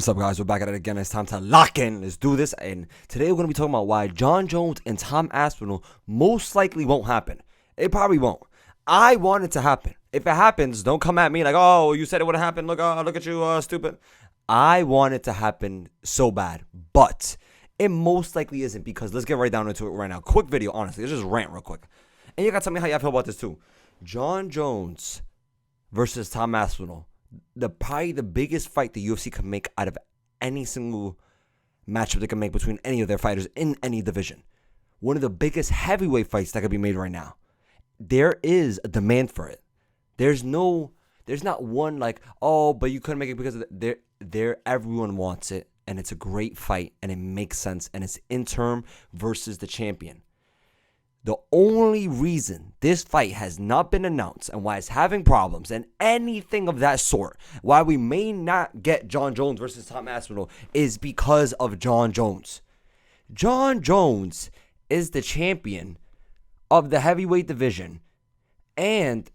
What's up, guys? We're back at it again. It's time to lock in. Let's do this. And today we're going to be talking about why Jon Jones and Tom Aspinall most likely won't happen. It probably won't. I want it to happen. If it happens, don't come at me like, oh, you said it would have happened. Look at you, stupid. I want it to happen so bad. But it most likely isn't, because let's get right down into it right now. Quick video, honestly. Let's just rant real quick. And you got to tell me how y'all feel about this too. Jon Jones versus Tom Aspinall. Probably the biggest fight the UFC can make out of any single matchup they can make between any of their fighters in any division. One of the biggest heavyweight fights that could be made right now. There is a demand for it. There's not one like, oh, but you couldn't make it because of everyone wants it, and it's a great fight, and it makes sense, and it's interim versus the champion. The only reason this fight has not been announced and why it's having problems and anything of that sort, why we may not get Jon Jones versus Tom Aspinall, is because of Jon Jones. Jon Jones is the champion of the heavyweight division, and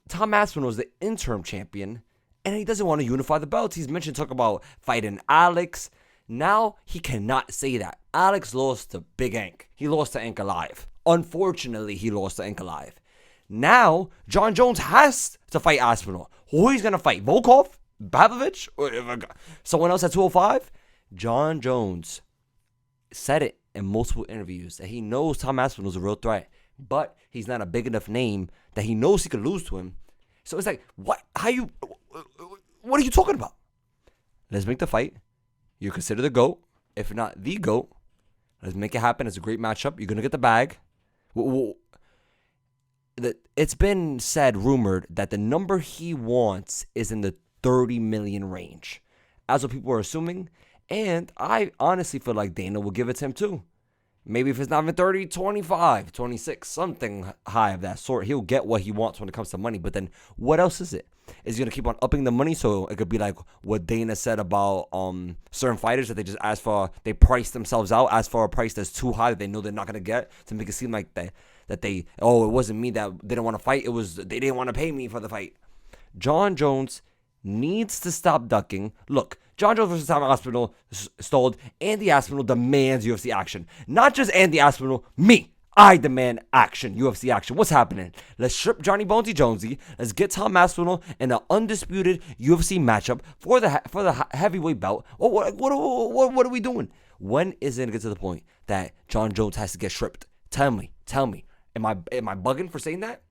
Tom Aspinall is the interim champion, and he doesn't want to unify the belts. He's mentioned talk about fighting Alex. Now he cannot say that. Alex lost to Big Ink. He lost to Ink alive. Unfortunately, he lost to Ink alive. Now, Jon Jones has to fight Aspinall. Who he's going to fight? Volkov? Pavlovich? Someone else at 205? Jon Jones said it in multiple interviews that he knows Tom Aspinall is a real threat, but he's not a big enough name that he knows he could lose to him. So it's like, what are you talking about? Let's make the fight. You're considered the GOAT, if not the GOAT. Let's make it happen. It's a great matchup. You're going to get the bag. It's been rumored that the number he wants is in the 30 million range. That's what people are assuming. And I honestly feel like Dana will give it to him too. Maybe if it's not even 30, 25, 26, something high of that sort. He'll get what he wants when it comes to money. But then what else is it? Is he going to keep on upping the money so it could be like what Dana said about certain fighters that they just ask for, they price themselves out, ask for a price that's too high that they know they're not going to get, to make it seem like it wasn't me that didn't want to fight. It was they didn't want to pay me for the fight. Jon Jones needs to stop ducking. Look, Jon Jones versus Tom Aspinall stalled. Andy Aspinall demands UFC action. Not just Andy Aspinall, me. I demand action, UFC action. What's happening? Let's strip Johnny Bonesy Jonesy. Let's get Tom Aspinall in an undisputed UFC matchup for the heavyweight belt. What are we doing? When is it going to get to the point that Jon Jones has to get stripped? Tell me. Am I bugging for saying that?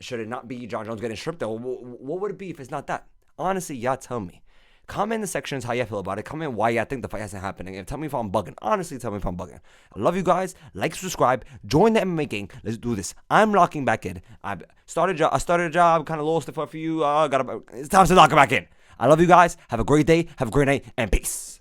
Should it not be Jon Jones getting stripped? What would it be if it's not that? Honestly, y'all tell me. Comment in the sections how you feel about it. Comment why y'all think the fight isn't happening. And tell me if I'm bugging. Honestly, tell me if I'm bugging. I love you guys. Like, subscribe. Join the MMA gang. Let's do this. I'm locking back in. I started a job. Kind of lost it for a few. It's time to lock it back in. I love you guys. Have a great day. Have a great night. And peace.